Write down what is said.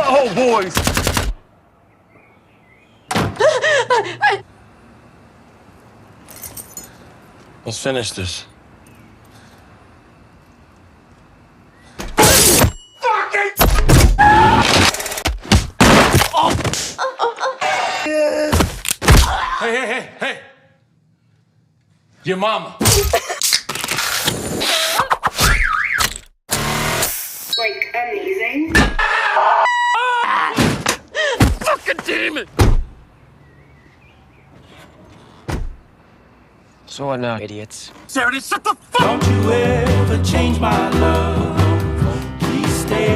Oh, boys! Let's finish this. Hey! Your mama. Like, amazing. Fucking demon! So what now, idiots? Sarah, shut the fuck! Don't you ever change my love. Please stay